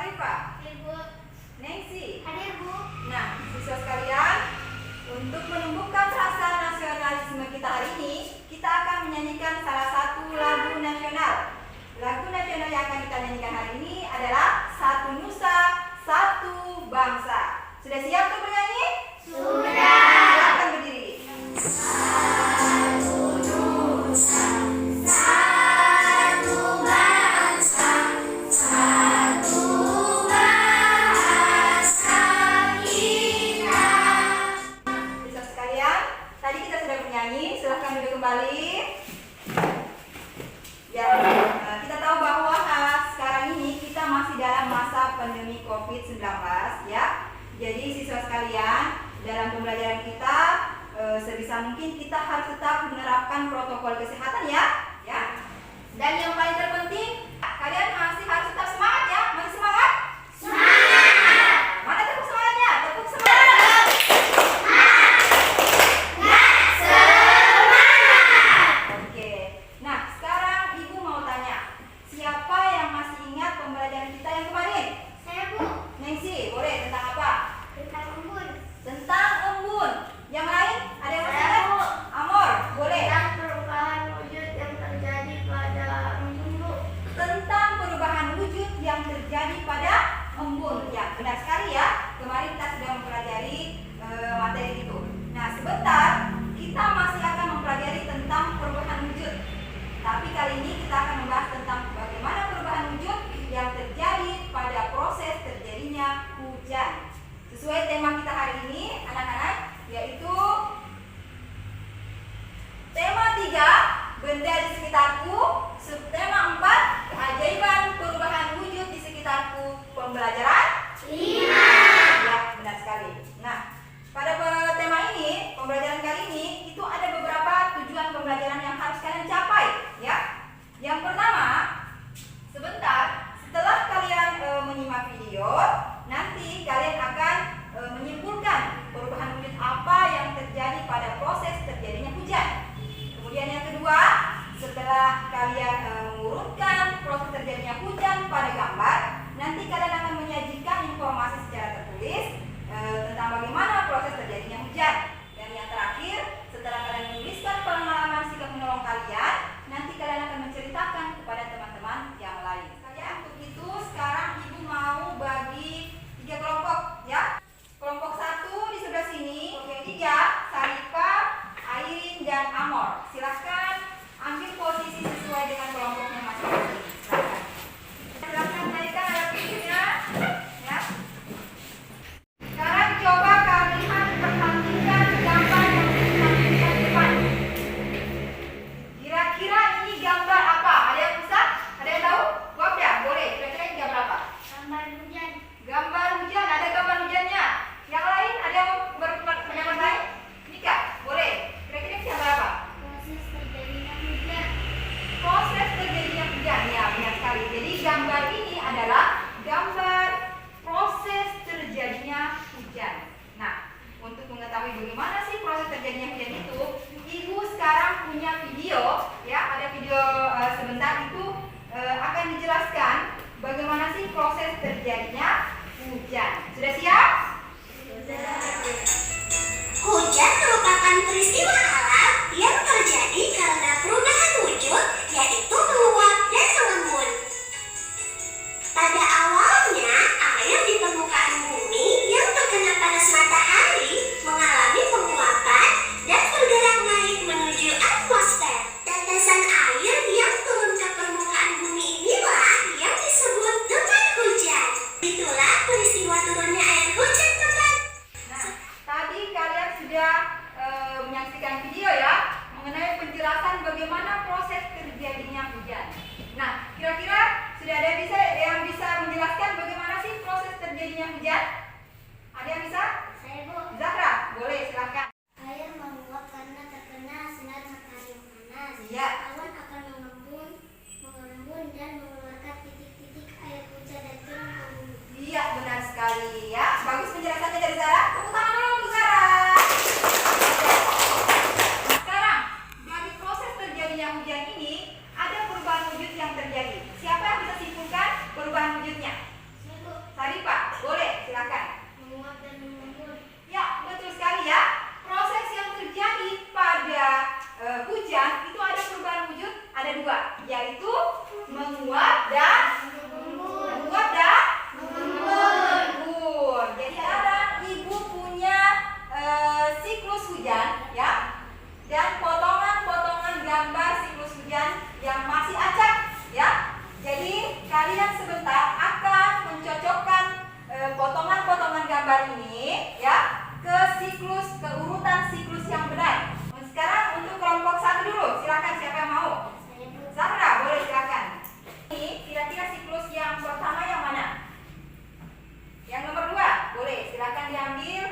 Arifah, Ibu. Nancy. Hadir, Bu. Nah, siswa sekalian, untuk menumbuhkan rasa nasionalisme kita hari ini, kita akan menyanyikan salah satu lagu nasional. Lagu nasional yang akan kita nyanyikan hari ini adalah Satu Nusa, Satu Bangsa. Sudah siap untuk bernyanyi? Sudah. Silakan berdiri. Silahkan duduk kembali. Ya, kita tahu bahwa sekarang ini kita masih dalam masa pandemi COVID-19 ya. Jadi siswa sekalian, dalam pembelajaran kita sebisa mungkin kita harus tetap menerapkan protokol kesehatan ya. Dan yang paling terpenting, kalian masih harus tetap semangat ya. Masih semangat? Semangat. Mana tepuk semangatnya? Tepuk semangat. Benar sekali ya, kemarin kita sudah mempelajari materi itu. Nah, sebentar kita masih akan mempelajari tentang perubahan wujud. Tapi kali ini kita akan membahas tentang bagaimana perubahan wujud yang terjadi pada proses terjadinya hujan. Sesuai tema kita hari ini, anak-anak, yaitu tema 3, benda di sekitarku, subtema 4, keajaiban perubahan wujud di sekitarku, pembelajaran 5. Ya, benar sekali. Nah, pada tema ini, pembelajaran kali ini, itu ada beberapa tujuan pembelajaran yang harus kalian capai, ya. Yang pertama, sebentar setelah kalian menyimak video, nanti kalian akan menyimpulkan perubahan wujud apa yang terjadi pada proses terjadinya hujan. Kemudian yang kedua, setelah kalian mengurutkan proses terjadinya hujan pada gambar, nanti kalian akan menyajikan informasi secara tertulis tentang bagaimana proses terjadinya hujan. Dan yang terakhir, setelah kalian menuliskan pengalaman sikap menolong kalian, nanti kalian akan menceritakan kepada teman-teman yang lain. Untuk itu, sekarang Ibu mau bagi 3 kelompok ya. Kelompok 1 di sebelah sini, 3, Sarifah, Airin, dan Amor. Silahkan ambil posisi sesuai dengan kelompoknya masing-masing. Silahkan naikkan alat tulisnya ya. Sekarang coba kalian perhatikan gambar yang ditampilkan di depan. Kira-kira ini gambar apa? Ada yang bisa? Ada yang tahu? Jawab ya, boleh. Kira-kira ini gambar apa? Gambar hujan. Gambar hujan, ada gambar hujannya. Yang lain ada yang berpendapat lain? Nika, boleh. Kira-kira ini gambar apa? Proses terjadinya hujan. Proses terjadinya hujan, ya benar sekali. Jadi gambar ini adalah gambar proses terjadinya hujan. Nah, untuk mengetahui bagaimana sih proses terjadinya hujan itu, Ibu sekarang punya video, ya ada video sebentar itu akan dijelaskan bagaimana sih proses terjadinya hujan. Sudah siap? Sudah. Hujan merupakan peristiwa alam yang terjadi karena perubahan wujud, yaitu meluap dan mengembun. Pada awalnya, air di permukaan bumi yang terkena panas matahari mengalami penguapan dan bergerak naik menuju atmosfer. Tetesan air yang turun ke permukaan bumi inilah yang disebut dengan hujan. Itulah peristiwa turunnya air hujan, teman. Nah, tadi kalian sudah menyaksikan video ya mengenai penjelasan bagaimana proses terjadinya hujan. Nah, kira-kira sudah ada yang bisa menjelaskan bagaimana sih proses terjadinya hujan? Ada yang bisa? Saya, Bu. Zahra, boleh silakan. Air menguap karena terkena sinar matahari yang panas. Iya. Awan akan mengembun dan mengeluarkan titik-titik air hujan dan turun ke bumi. Iya, benar sekali ya. Bagus penjelasannya dari Zahra. Tepuk tangan dulu untuk Zahra. Sekarang, bagi proses terjadinya hujan ini ada perubahan wujud yang terjadi. Siapa yang bisa simpulkan perubahan wujudnya? Saya, Bu. kita akan mencocokkan potongan-potongan gambar ini ya ke urutan siklus yang benar. Sekarang untuk kelompok 1 dulu, silakan siapa yang mau? Zahra, boleh silakan. Ini kira-kira siklus yang pertama yang mana? Yang nomor 2, boleh silakan diambil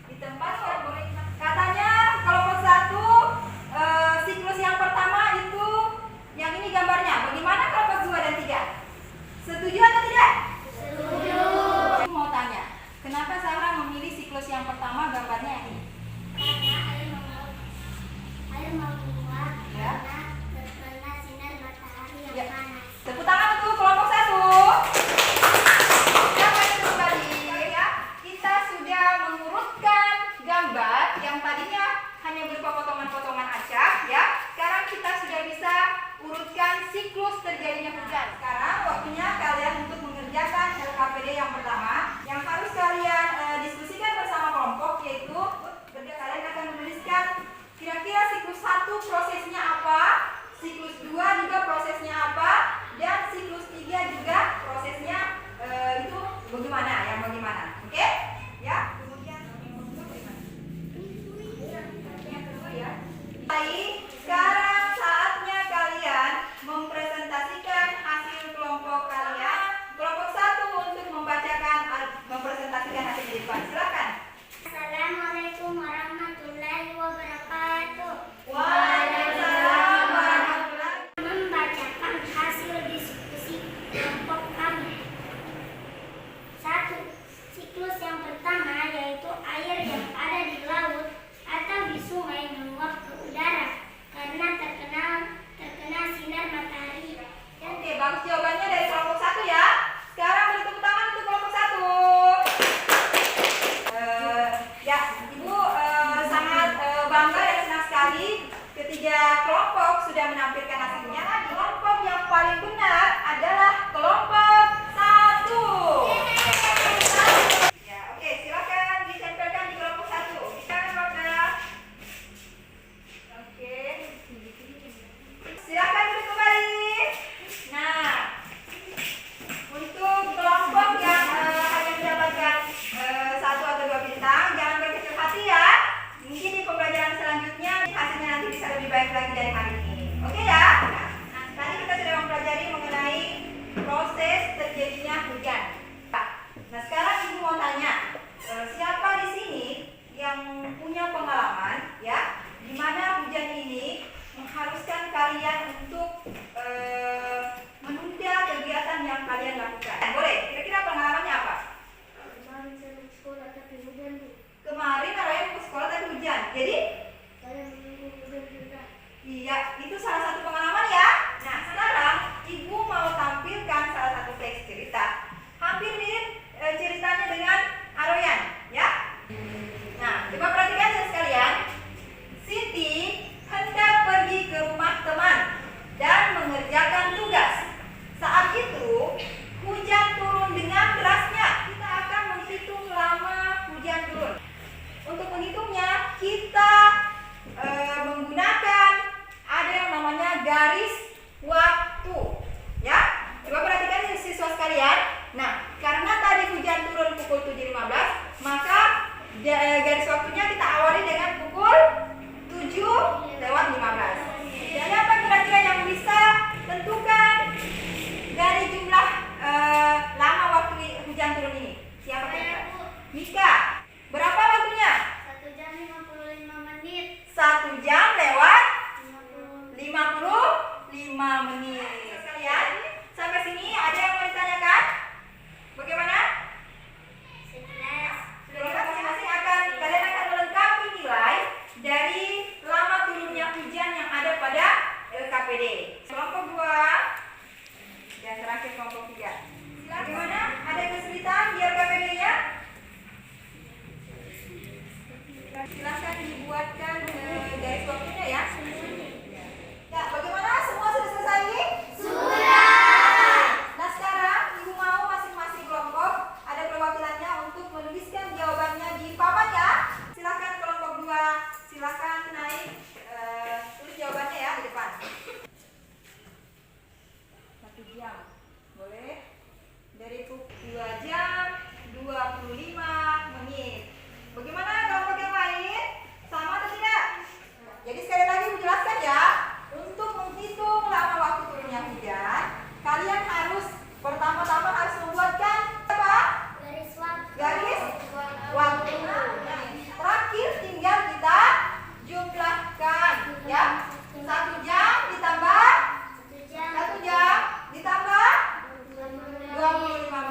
di tempat ya, boleh. Katanya kelompok 1 siklus yang pertama itu yang ini gambarnya. Bagaimana kelompok 2 dan 3? Setuju atau tidak? Setuju. Aku mau tanya, kenapa Zahra memilih siklus yang pertama gambarnya yang ini? Karena air menguap Ya. karena terkena sinar matahari yang Ya. panas. Tepuk tangan untuk kelompok 1.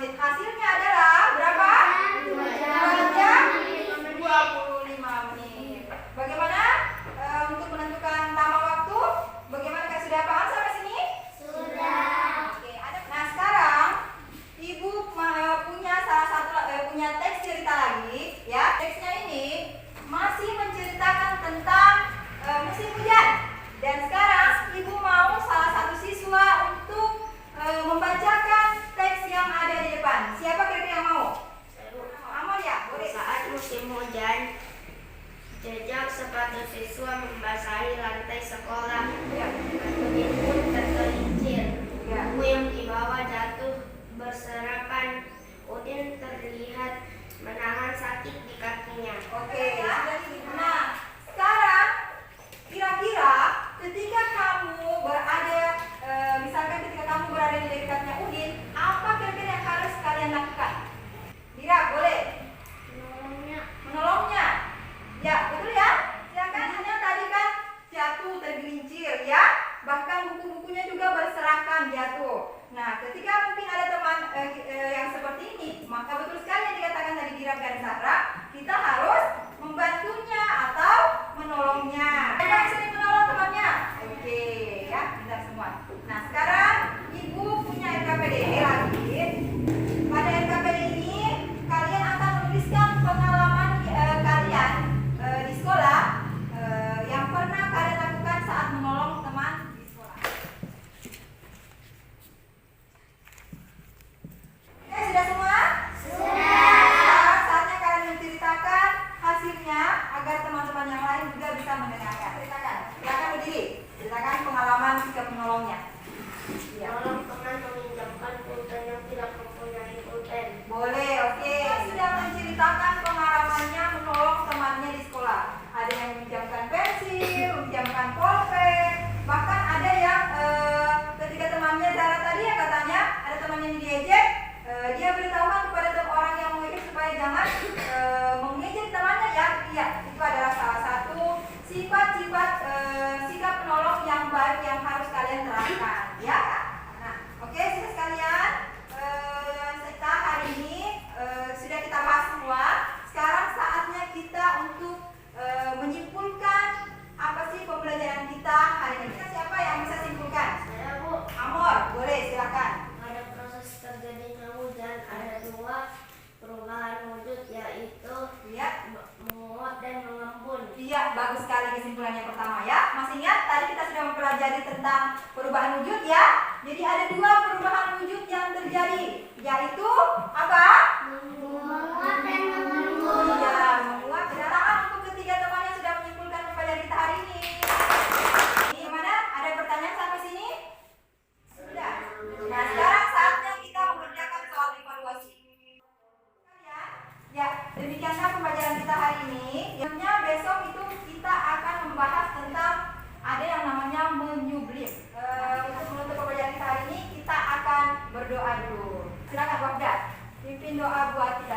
menit. Hasilnya adalah berapa? 2 jam 25 menit. Bagaimana untuk menentukan tambah waktu? Bagaimana, Kak, sudah paham sampai sini? Sudah. Oke, nah sekarang Ibu punya teks cerita lagi, ya. Teksnya ini masih menceritakan tentang musim hujan. Dan sekarang Ibu mau salah satu siswa untuk membacakan teks yang ada di depan. Siapa kira-kira yang mau? Amor ya, boleh. Saat musim hujan, jejak sepatu siswa membasahi lantai sekolah. Ya. Udin pun tergelincir. Ya. Buku yang dibawa jatuh berserakan. Udin terlihat menahan sakit di kakinya. Oke, sudah ini. Nah, sekarang kira-kira ketika kamu berada, misalkan ketika kamu berada di dekatnya Udin, apa kira-kira yang harus kalian lakukan? Dira, boleh? Menolongnya. Ya, betul ya? Silakan. Hanya tadi kan jatuh, tergelincir, ya. Bahkan buku-bukunya juga berserakan jatuh. Nah, ketika mungkin ada teman yang seperti ini, maka betul sekali yang dikatakan tadi Dira dan Sarah, kita harus membantunya atau menolongnya. Ada yang sering menolong temannya? Oke, ya, kita semua. Nah, sekarang Ibu punya RKPD lagi. Pada RKPD ini, kalian akan menuliskan pengalaman kalian di sekolah yang pernah kalian lakukan saat menolong teman di sekolah. Oke, sudah semua? Sudah. Saatnya kalian menceritakan hasilnya agar teman-teman yang lain juga bisa mendengarkan. Ceritakan. Silakan berdiri. Ceritakan pengalaman sikap menolongnya. Iya. Tolong teman meminjamkan pulpen yang tidak mempunyai pulpen. Boleh, oke. Sudah menceritakan pengalamannya menolong temannya di sekolah. Ada yang meminjamkan pensil, meminjamkan pulpen, bahkan ada yang ketika temannya Zara tadi ya katanya ada temannya yang diejek, dia beritahukan kepada orang yang mengejek supaya jangan mengejek temannya ya. Iya, itu adalah salah satu sifat-sifat sikap penolong yang baik yang harus kalian terapkan, ya. Nah, oke, sisa sekalian. Kita hari ini sudah kita bahas semua. Sekarang saatnya kita untuk menyimpulkan apa sih pembelajaran kita hari ini. Siapa yang bisa simpulkan? Saya, Bu. Amor, boleh, silakan. Pada proses terjadinya hujan ada dua perubahan wujud, yaitu Iya, menguap dan mengembun. iya, bagus sekali kesimpulan yang pertama ya. Masih ingat tadi kita sudah mempelajari tentang perubahan wujud ya. Jadi ada dua perubahan wujud yang terjadi, yaitu apa? Menguap dan mengembun. Iya, menguap. Tangan untuk ketiga teman yang sudah menyimpulkan pembelajaran kita hari ini. Gimana? Ada pertanyaan sampai sini? Sudah. Nah, sekarang saatnya kita mengerjakan soal evaluasi. Ya, demikianlah pembelajaran kita hari ini. Yang besok itu kita akan membahas tentang ada yang namanya menyublim. Untuk menutup pembelajaran kita hari ini, kita akan berdoa dulu. Silakan Wafda, pimpin doa buat kita.